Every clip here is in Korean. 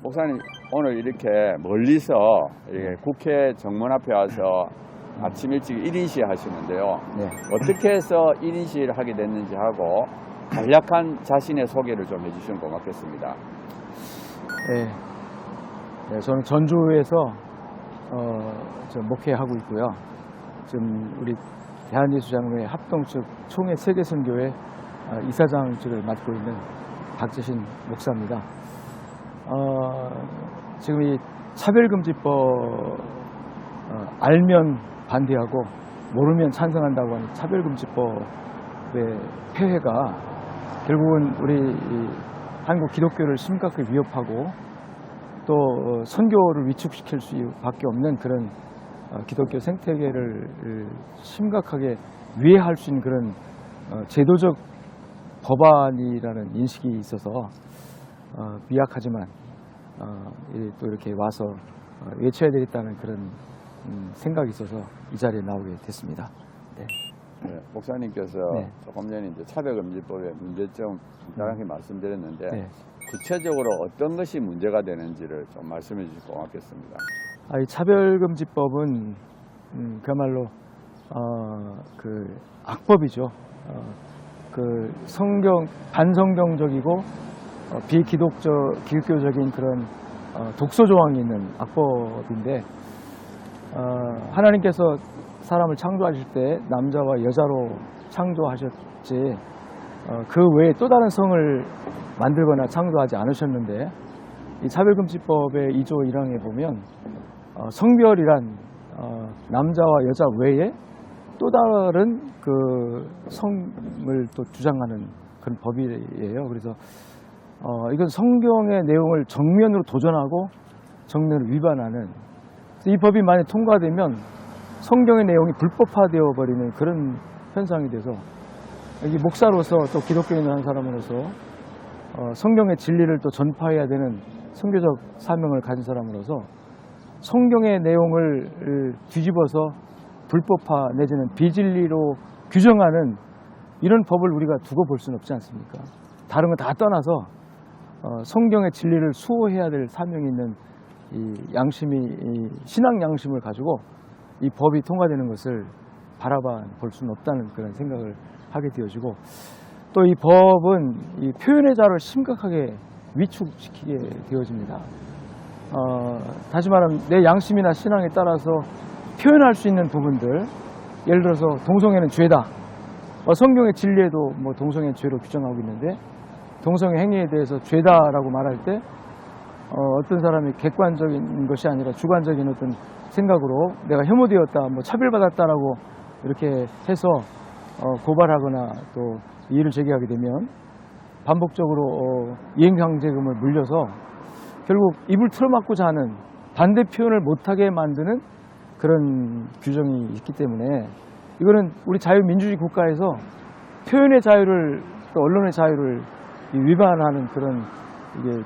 목사님 오늘 이렇게 멀리서 이렇게 국회 정문 앞에 와서 아침 일찍 1인 시위 하시는데요. 네. 어떻게 해서 1인 시위를 하게 됐는지 하고 간략한 자신의 소개를 좀 해주시면 고맙겠습니다. 네, 저는 전주에서 목회하고 있고요. 지금 우리 대한예수장로회 합동측 총회 세계선교회 이사장직을 맡고 있는 박재신 목사입니다. 지금 이 차별금지법 알면 반대하고 모르면 찬성한다고 하는 차별금지법의 폐해가 결국은 우리 한국 기독교를 심각하게 위협하고 또 선교를 위축시킬 수밖에 없는 그런 기독교 생태계를 심각하게 위해할 수 있는 그런 제도적 법안이라는 인식이 있어서 미약하지만 또 이렇게 와서 외쳐야 되겠다는 그런 생각이 있어서 이 자리에 나오게 됐습니다. 네. 네, 목사님께서 네. 조금 전에 이제 차별금지법의 문제점 간단하게 말씀드렸는데 네. 구체적으로 어떤 것이 문제가 되는지를 좀 말씀해 주시면 고맙겠습니다. 이 차별금지법은 그야말로 그 악법이죠. 그 반성경적이고 비기독교적인 그런 독소 조항이 있는 악법인데 하나님께서 사람을 창조하실 때 남자와 여자로 창조하셨지 그 외에 또 다른 성을 만들거나 창조하지 않으셨는데 이 차별금지법의 2조 1항에 보면 성별이란 남자와 여자 외에 또 다른 그 성을 또 주장하는 그런 법이에요. 그래서 이건 성경의 내용을 정면으로 도전하고 정면으로 위반하는, 이 법이 만약 통과되면 성경의 내용이 불법화되어 버리는 그런 현상이 돼서 여기 목사로서 또 기독교인을 한 사람으로서 성경의 진리를 또 전파해야 되는 선교적 사명을 가진 사람으로서 성경의 내용을 뒤집어서 불법화 내지는 비진리로 규정하는 이런 법을 우리가 두고 볼 수는 없지 않습니까? 다른 건 다 떠나서 성경의 진리를 수호해야 될 사명이 있는 이 양심이, 신앙 양심을 가지고 이 법이 통과되는 것을 바라봐 볼 수는 없다는 그런 생각을 하게 되어지고, 또 이 법은 이 표현의 자유를 심각하게 위축시키게 되어집니다. 다시 말하면 내 양심이나 신앙에 따라서 표현할 수 있는 부분들, 예를 들어서 동성애는 죄다. 성경의 진리에도 뭐 동성애 죄로 규정하고 있는데 동성애 행위에 대해서 죄다라고 말할 때 어떤 사람이 객관적인 것이 아니라 주관적인 어떤 생각으로 내가 혐오되었다, 뭐 차별받았다라고 이렇게 해서 고발하거나 또 이의를 제기하게 되면 반복적으로 이행강제금을 물려서 결국 입을 틀어막고자 하는 반대 표현을 못하게 만드는 그런 규정이 있기 때문에 이거는 우리 자유민주주의 국가에서 표현의 자유를 또 언론의 자유를 위반하는 그런 이게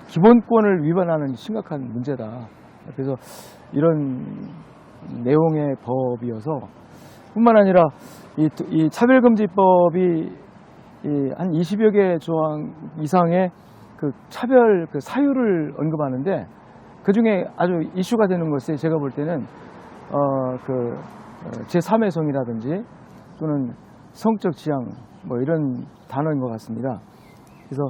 기본권을 위반하는 심각한 문제다. 그래서 이런 내용의 법이어서 뿐만 아니라 이 차별금지법이 한 20여 개 조항 이상의 그 차별 그 사유를 언급하는데 그 중에 아주 이슈가 되는 것이 제가 볼 때는 제3의 성이라든지 또는 성적 지향 뭐 이런 단어인 것 같습니다. 그래서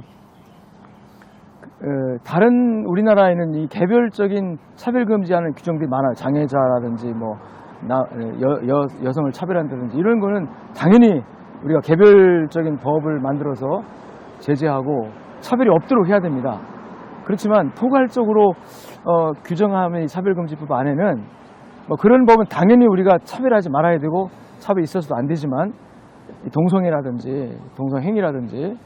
다른 우리나라에는 이 개별적인 차별금지하는 규정들이 많아요. 장애자라든지 뭐 여성을 차별한다든지 이런 거는 당연히 우리가 개별적인 법을 만들어서 제재하고 차별이 없도록 해야 됩니다. 그렇지만 포괄적으로 규정하면 이 차별금지법 안에는 뭐 그런 법은 당연히 우리가 차별하지 말아야 되고 차별이 있어서도 안 되지만 이 동성애라든지 동성행위라든지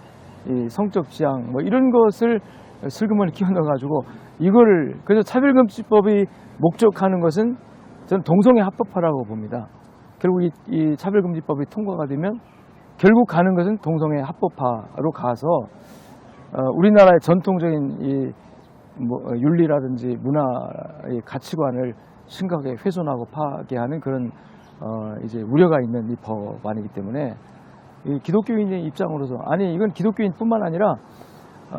이 성적 지향 뭐 이런 것을 슬그머니 끼워 넣어 가지고 이거를, 그래서 차별금지법이 목적하는 것은 저는 동성애 합법화라고 봅니다. 결국 이 차별금지법이 통과가 되면 결국 가는 것은 동성애 합법화로 가서 우리나라의 전통적인 이 뭐 윤리라든지 문화의 가치관을 심각하게 훼손하고 파괴하는 그런 이제 우려가 있는 이 법안이기 때문에 이 기독교인의 입장으로서, 아니 이건 기독교인뿐만 아니라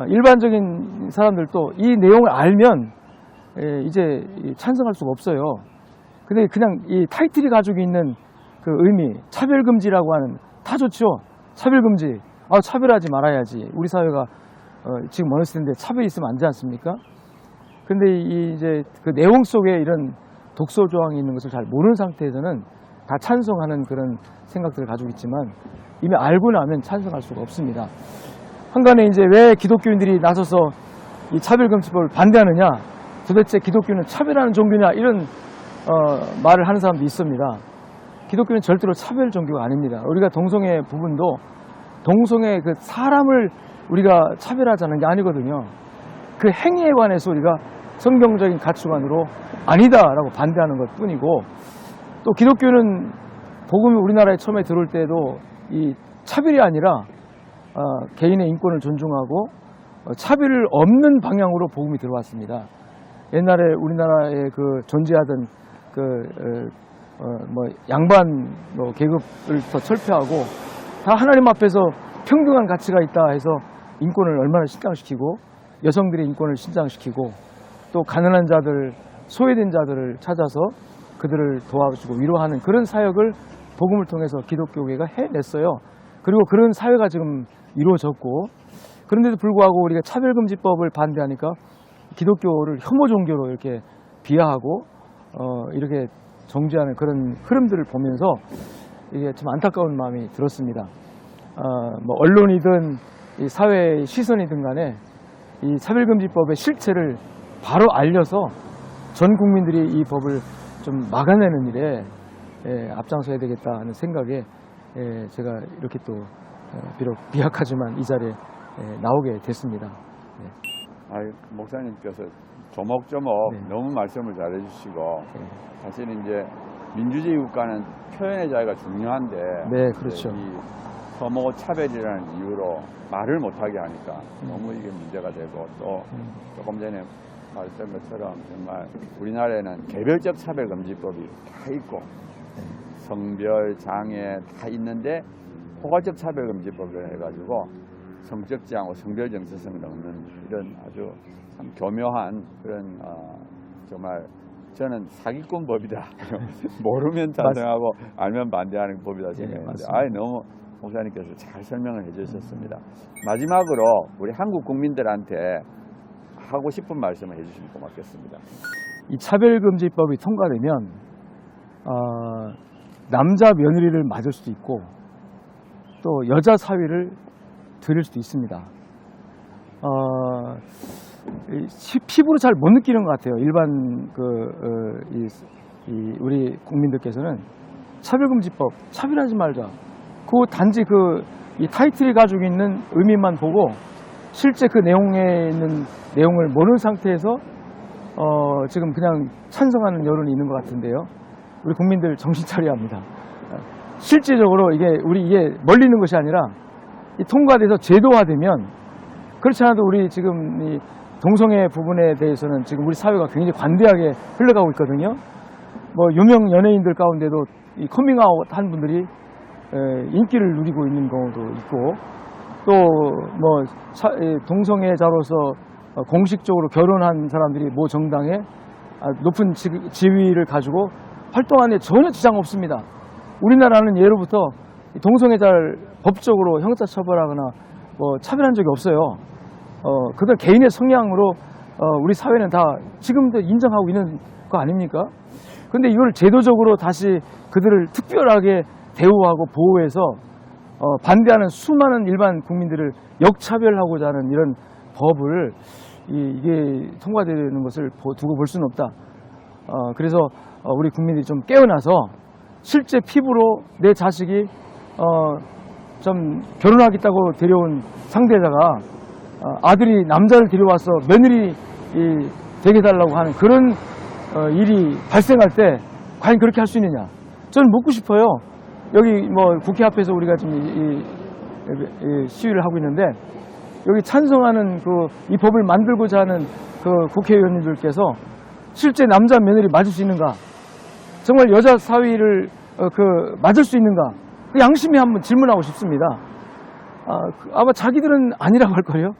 일반적인 사람들도 이 내용을 알면 이제 찬성할 수가 없어요. 근데 그냥 이 타이틀이 가지고 있는 그 의미, 차별금지라고 하는, 다 좋죠. 차별금지. 차별하지 말아야지. 우리 사회가 지금 어느 시대인데 차별이 있으면 안 되지 않습니까? 근데 이제 그 내용 속에 이런 독소 조항이 있는 것을 잘 모르는 상태에서는 다 찬성하는 그런 생각들을 가지고 있지만, 이미 알고 나면 찬성할 수가 없습니다. 한간에 이제 왜 기독교인들이 나서서 이 차별금지법을 반대하느냐, 도대체 기독교는 차별하는 종교냐, 이런 말을 하는 사람도 있습니다. 기독교는 절대로 차별 종교가 아닙니다. 우리가 동성애 부분도 동성애 그 사람을 우리가 차별하자는 게 아니거든요. 그 행위에 관해서 우리가 성경적인 가치관으로 아니다라고 반대하는 것 뿐이고, 또 기독교는 복음이 우리나라에 처음에 들어올 때도 이 차별이 아니라 개인의 인권을 존중하고 차별을 없는 방향으로 복음이 들어왔습니다. 옛날에 우리나라에 그 존재하던 양반 계급을 더 철폐하고 다 하나님 앞에서 평등한 가치가 있다 해서 인권을 얼마나 신장시키고, 여성들의 인권을 신장시키고, 또 가난한 자들, 소외된 자들을 찾아서 그들을 도와주고 위로하는 그런 사역을 복음을 통해서 기독교계가 해냈어요. 그리고 그런 사회가 지금 이루어졌고, 그런데도 불구하고 우리가 차별금지법을 반대하니까 기독교를 혐오 종교로 이렇게 비하하고 이렇게 정죄하는 그런 흐름들을 보면서 이게 좀 안타까운 마음이 들었습니다. 언론이든 이 사회의 시선이든 간에 이 차별금지법의 실체를 바로 알려서 전 국민들이 이 법을 좀 막아내는 일에 앞장서야 되겠다 하는 생각에 제가 이렇게 또 비록 비약하지만 이 자리에 나오게 됐습니다. 목사님께서 조목조목 네. 너무 말씀을 잘해주시고, 사실 이제 민주주의 국가는 표현의 자유가 중요한데, 네, 그렇죠. 이 혐오 차별이라는 이유로 말을 못하게 하니까 너무 이게 문제가 되고, 또 조금 전에 말했던 것처럼 정말 우리나라에는 개별적 차별금지법이 다 있고 성별, 장애 다 있는데 포괄적 차별금지법을 해가지고 성적 지향과 성별 정체성을 넣는 이런 아주 참 교묘한 그런 정말 저는 사기꾼법이다. 모르면 찬성하고 알면 반대하는 법이다 생각했는데, 너무 목사님께서 잘 설명을 해주셨습니다. 마지막으로 우리 한국 국민들한테 하고 싶은 말씀을 해주시면 고맙겠습니다. 이 차별금지법이 통과되면 남자 며느리를 맞을 수도 있고 또 여자 사위를 드릴 수도 있습니다. 피부로 잘 못 느끼는 것 같아요. 일반 우리 국민들께서는 차별금지법, 차별하지 말자. 단지 이 타이틀이 가지고 있는 의미만 보고 실제 그 내용에 있는 내용을 모르는 상태에서 지금 그냥 찬성하는 여론이 있는 것 같은데요. 우리 국민들 정신 차려야 합니다. 실제적으로 이게 멀리 있는 것이 아니라 통과돼서 제도화되면, 그렇지 않아도 우리 지금 이 동성애 부분에 대해서는 지금 우리 사회가 굉장히 관대하게 흘러가고 있거든요. 유명 연예인들 가운데도 이 커밍아웃 한 분들이 인기를 누리고 있는 경우도 있고, 또 동성애자로서 공식적으로 결혼한 사람들이 모 정당에 높은 지위를 가지고 활동하는 데 전혀 지장 없습니다. 우리나라는 예로부터 동성애자를 법적으로 형사처벌하거나 차별한 적이 없어요. 그들 개인의 성향으로 우리 사회는 다 지금도 인정하고 있는 거 아닙니까? 근데 이걸 제도적으로 다시 그들을 특별하게 대우하고 보호해서 반대하는 수많은 일반 국민들을 역차별하고자 하는 이런 법을 이게 통과되는 것을 두고 볼 수는 없다. 그래서 우리 국민들이 좀 깨어나서 실제 피부로 내 자식이 좀 결혼하겠다고 데려온 상대자가 아들이 남자를 데려와서 며느리 되게 해달라고 하는 그런 일이 발생할 때 과연 그렇게 할 수 있느냐? 저는 묻고 싶어요. 여기 국회 앞에서 우리가 지금 이 시위를 하고 있는데, 여기 찬성하는 이 법을 만들고자 하는 국회의원님들께서 실제 남자 며느리 맞을 수 있는가? 정말 여자 사위를 맞을 수 있는가? 양심이 한번 질문하고 싶습니다. 아마 자기들은 아니라고 할 거예요.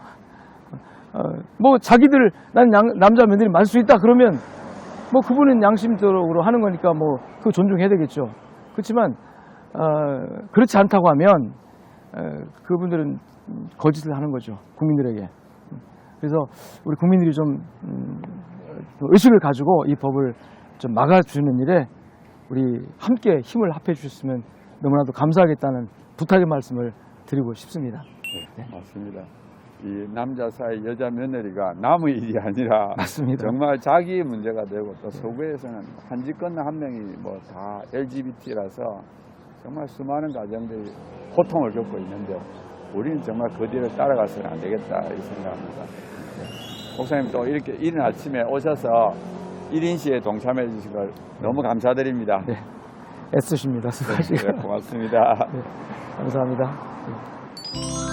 뭐 자기들 난 남자 며느리 맞을 수 있다 그러면 뭐 그분은 양심적으로 하는 거니까 뭐 그거 존중해야 되겠죠. 그렇지만 그렇지 않다고 하면 그분들은 거짓을 하는 거죠, 국민들에게. 그래서 우리 국민들이 좀 의식을 가지고 이 법을 좀 막아주는 일에 우리 함께 힘을 합해 주셨으면 너무나도 감사하겠다는 부탁의 말씀을 드리고 싶습니다. 네, 맞습니다. 이 남자 사이 여자 며느리가 남의 일이 아니라 맞습니다. 정말 자기의 문제가 되고 또 서구에서는 한 집 건너 한 명이 뭐 다 LGBT라서 정말 수많은 가정들이 고통을 겪고 있는데 우리는 정말 그 뒤를 따라가서는 안 되겠다 이 생각합니다. 네. 목사님 또 이렇게 이른 아침에 오셔서 1인 시에 동참해 주신 걸 너무 감사드립니다. 네, 애쓰십니다. 수고하시고. 네, 고맙습니다. 네, 감사합니다. 네.